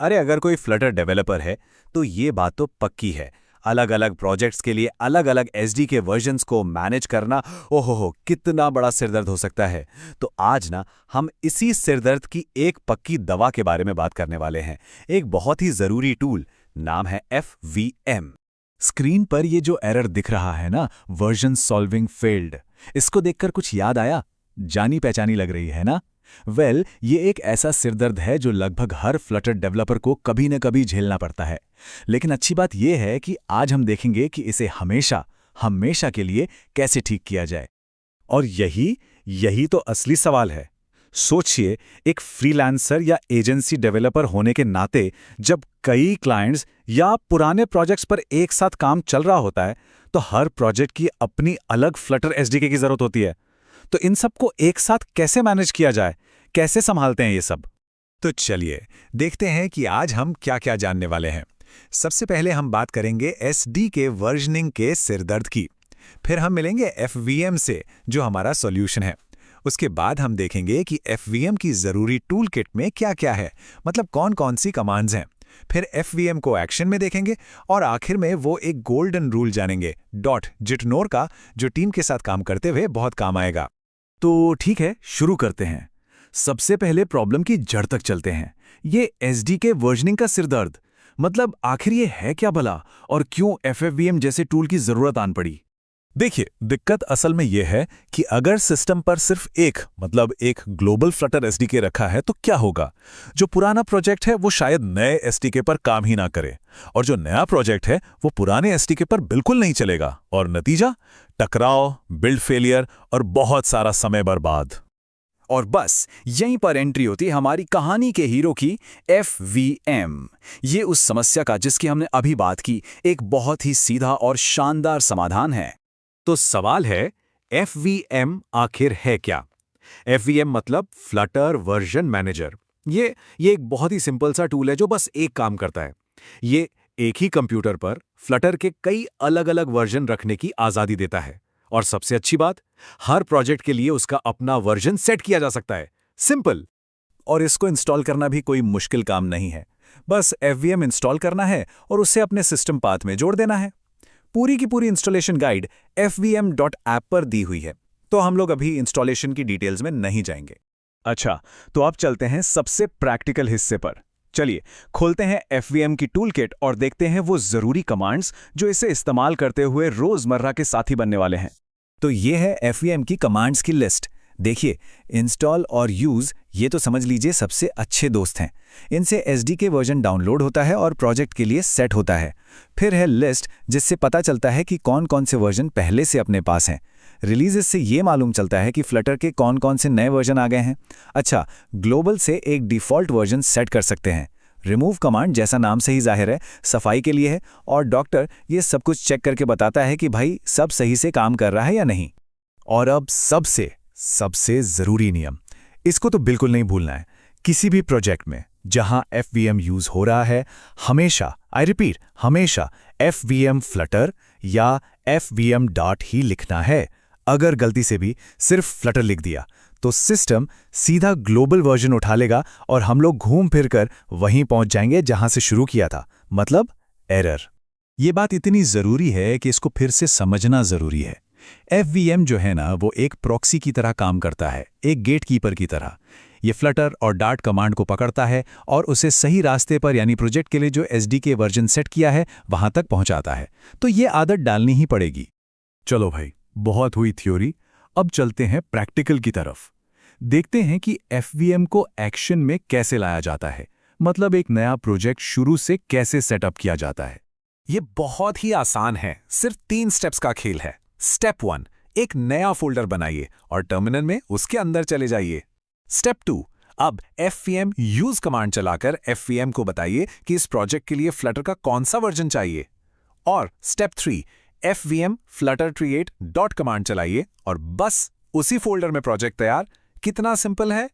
अरे अगर कोई फ्लटर डेवलपर है तो ये बात तो पक्की है। अलग अलग प्रोजेक्ट्स के लिए अलग अलग एसडी के वर्जन्स को मैनेज करना, ओहो हो कितना बड़ा सिरदर्द हो सकता है। तो आज ना हम इसी सिरदर्द की एक पक्की दवा के बारे में बात करने वाले हैं। एक बहुत ही जरूरी टूल, नाम है FVM। स्क्रीन पर ये जो एरर दिख रहा है ना, वर्जन सॉल्विंग फेल्ड, इसको देखकर कुछ याद आया? जानी पहचानी लग रही है ना? ये एक ऐसा सिरदर्द है जो लगभग हर फ्लटर डेवलपर को कभी न कभी झेलना पड़ता है। लेकिन अच्छी बात यह है कि आज हम देखेंगे कि इसे हमेशा हमेशा के लिए कैसे ठीक किया जाए। और यही तो असली सवाल है। सोचिए, एक फ्रीलांसर या एजेंसी डेवलपर होने के नाते जब कई क्लाइंट्स या पुराने प्रोजेक्ट्स पर एक साथ काम चल रहा होता है, तो हर प्रोजेक्ट की अपनी अलग फ्लटर एसडीके की जरूरत होती है। तो इन सबको एक साथ कैसे मैनेज किया जाए, कैसे संभालते हैं ये सब? तो चलिए देखते हैं कि आज हम क्या क्या जानने वाले हैं। सबसे पहले हम बात करेंगे एसडी के वर्जनिंग के सिरदर्द की। फिर हम मिलेंगे FVM से, जो हमारा सॉल्यूशन है। उसके बाद हम देखेंगे कि FVM की जरूरी टूल किट में क्या क्या है, मतलब कौन कौन सी कमांड्स हैं। फिर FVM को एक्शन में देखेंगे और आखिर में वो एक गोल्डन रूल जानेंगे, जिटनोर का, जो टीम के साथ काम करते हुए बहुत काम आएगा। तो ठीक है, शुरू करते हैं। सबसे पहले प्रॉब्लम की जड़ तक चलते हैं। ये एसडी के वर्जनिंग का सिरदर्द, मतलब आखिर ये है क्या भला, और क्यों FVM जैसे टूल की जरूरत आन पड़ी? देखिए, दिक्कत असल में यह है कि अगर सिस्टम पर सिर्फ एक ग्लोबल फ्लटर एसडीके रखा है तो क्या होगा? जो पुराना प्रोजेक्ट है वो शायद नए एसडीके पर काम ही ना करे, और जो नया प्रोजेक्ट है वो पुराने एसडीके पर बिल्कुल नहीं चलेगा, और नतीजा टकराव, बिल्ड फेलियर और बहुत सारा समय बर्बाद। और बस यहीं पर एंट्री होती है हमारी कहानी के हीरो की, FVM। ये उस समस्या का, जिसकी हमने अभी बात की, एक बहुत ही सीधा और शानदार समाधान है। तो सवाल है, FVM आखिर है क्या? FVM मतलब फ्लटर वर्जन मैनेजर। ये एक बहुत ही सिंपल सा टूल है जो बस एक काम करता है। ये एक ही कंप्यूटर पर फ्लटर के कई अलग अलग वर्जन रखने की आजादी देता है, और सबसे अच्छी बात, हर प्रोजेक्ट के लिए उसका अपना वर्जन सेट किया जा सकता है। सिंपल। और इसको इंस्टॉल करना भी कोई मुश्किल काम नहीं है। बस FVM इंस्टॉल करना है और उसे अपने सिस्टम पाथ में जोड़ देना है। पूरी की पूरी इंस्टॉलेशन गाइड fvm.app पर दी हुई है, तो हम लोग अभी इंस्टॉलेशन की डिटेल्स में नहीं जाएंगे। अच्छा, तो अब चलते हैं सबसे प्रैक्टिकल हिस्से पर। चलिए खोलते हैं FVM की टूल किट और देखते हैं वो जरूरी कमांड्स जो इसे इस्तेमाल करते हुए रोजमर्रा के साथी बनने वाले हैं। तो ये है FVM की कमांड्स की लिस्ट। देखिए, इंस्टॉल और यूज, ये तो समझ लीजिए सबसे अच्छे दोस्त हैं। इनसे एसडीके वर्जन डाउनलोड होता है और प्रोजेक्ट के लिए सेट होता है। फिर है लिस्ट, जिससे पता चलता है कि कौन कौन से वर्जन पहले से अपने पास हैं। रिलीजेस से ये मालूम चलता है कि फ्लटर के कौन कौन से नए वर्जन आ गए हैं। अच्छा, ग्लोबल से एक डिफ़ॉल्ट वर्जन सेट कर सकते हैं। रिमूव कमांड, जैसा नाम से ही जाहिर है, सफाई के लिए है, और डॉक्टर ये सब कुछ चेक करके बताता है कि भाई सब सही से काम कर रहा है या नहीं। और अब सबसे जरूरी नियम, इसको तो बिल्कुल नहीं भूलना है। किसी भी प्रोजेक्ट में जहां FVM यूज हो रहा है, हमेशा, आई रिपीट, हमेशा FVM फ्लटर या FVM डॉट ही लिखना है। अगर गलती से भी सिर्फ फ्लटर लिख दिया तो सिस्टम सीधा ग्लोबल वर्जन उठा लेगा और हम लोग घूम फिर कर वहीं पहुंच जाएंगे जहां से शुरू किया था, मतलब एरर। ये बात इतनी जरूरी है कि इसको फिर से समझना जरूरी है। FVM जो है ना, वो एक प्रॉक्सी की तरह काम करता है, एक गेटकीपर की तरह। ये फ्लटर और डार्ट कमांड को पकड़ता है और उसे सही रास्ते पर, यानी प्रोजेक्ट के लिए जो एसडीके वर्जन सेट किया है, वहां तक पहुंचाता है। तो ये आदत डालनी ही पड़ेगी। चलो भाई, बहुत हुई थ्योरी, अब चलते हैं प्रैक्टिकल की तरफ। देखते हैं कि FVM को एक्शन में कैसे लाया जाता है, मतलब एक नया प्रोजेक्ट शुरू से कैसे सेटअप किया जाता है। ये बहुत ही आसान है, सिर्फ 3 स्टेप्स का खेल है। स्टेप 1, एक नया फोल्डर बनाइए और टर्मिनल में उसके अंदर चले जाइए। स्टेप 2, अब FVM यूज कमांड चलाकर FVM को बताइए कि इस प्रोजेक्ट के लिए फ्लटर का कौन सा वर्जन चाहिए। और step 3, FVM flutter create dot command चलाइए और बस उसी फोल्डर में प्रोजेक्ट तैयार। कितना सिंपल है।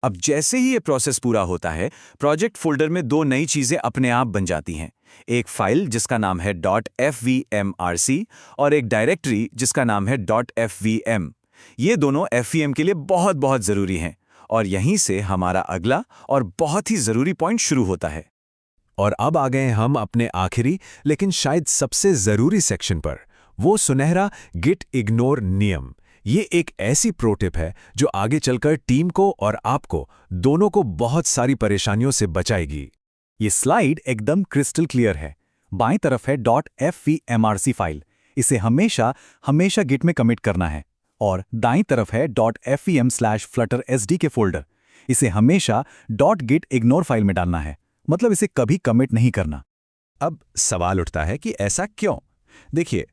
अब जैसे ही ये प्रोसेस पूरा होता है, प्रोजेक्ट फोल्डर में 2 नई चीजें अपने आप बन जाती हैं। एक फाइल जिसका नाम है .fvmrc और एक डायरेक्टरी जिसका नाम है .fvm। ये दोनों FVM के लिए बहुत बहुत जरूरी हैं, और यहीं से हमारा अगला और बहुत ही जरूरी पॉइंट शुरू होता है। और अब आ गए हम अपने आखिरी लेकिन शायद सबसे जरूरी सेक्शन पर, वो सुनहरा गिट इग्नोर नियम। ये एक ऐसी प्रो टिप है जो आगे चलकर टीम को और आपको दोनों को बहुत सारी परेशानियों से बचाएगी। ये स्लाइड एकदम क्रिस्टल क्लियर है। बाईं तरफ है .fvmrc फाइल, इसे हमेशा हमेशा गिट में कमिट करना है। और दाईं तरफ है .fvm/fluttersd के फोल्डर, इसे हमेशा .git ignore फाइल में डालना है, मतलब इसे कभी कमिट नहीं करना। अब सवाल उठता है कि ऐसा क्यों? देखिए,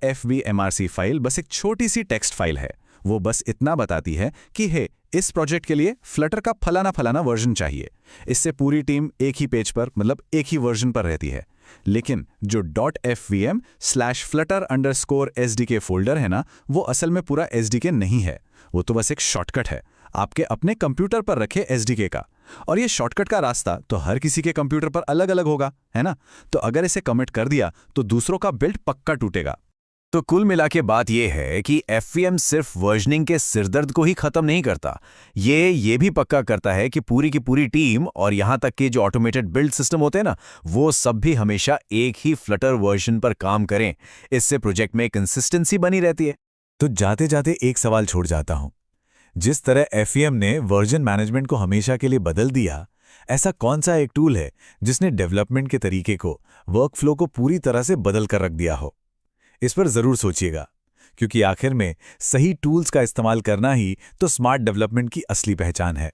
.fvmrc फाइल बस एक छोटी सी टेक्स्ट फाइल है। वो बस इतना बताती है कि हे, इस प्रोजेक्ट के लिए फ्लटर का फलाना फलाना वर्जन चाहिए। इससे पूरी टीम एक ही पेज पर, मतलब एक ही वर्जन पर रहती है। लेकिन जो .fvm/flutter_sdk फोल्डर है ना, वो असल में पूरा SDK नहीं है। वो तो बस एक शॉर्टकट है आपके अपने कंप्यूटर पर रखे SDK का। और ये शॉर्टकट का रास्ता तो हर किसी के कंप्यूटर पर अलग अलग होगा, है ना? तो अगर इसे कमिट कर दिया तो दूसरों का बिल्ड पक्का टूटेगा। तो कुल मिला के बात यह है कि FVM सिर्फ वर्जनिंग के सिरदर्द को ही खत्म नहीं करता, ये भी पक्का करता है कि पूरी की पूरी टीम और यहां तक कि जो ऑटोमेटेड बिल्ड सिस्टम होते हैं ना, वो सब भी हमेशा एक ही फ्लटर वर्जन पर काम करें। इससे प्रोजेक्ट में कंसिस्टेंसी बनी रहती है। तो जाते जाते एक सवाल छोड़ जाता हूं। जिस तरह FVM ने वर्जन मैनेजमेंट को हमेशा के लिए बदल दिया, ऐसा कौन सा एक टूल है जिसने डेवलपमेंट के तरीके को, वर्कफ्लो को पूरी तरह से बदल कर रख दिया हो? इस पर जरूर सोचिएगा, क्योंकि आखिर में सही टूल्स का इस्तेमाल करना ही तो स्मार्ट डेवलपमेंट की असली पहचान है।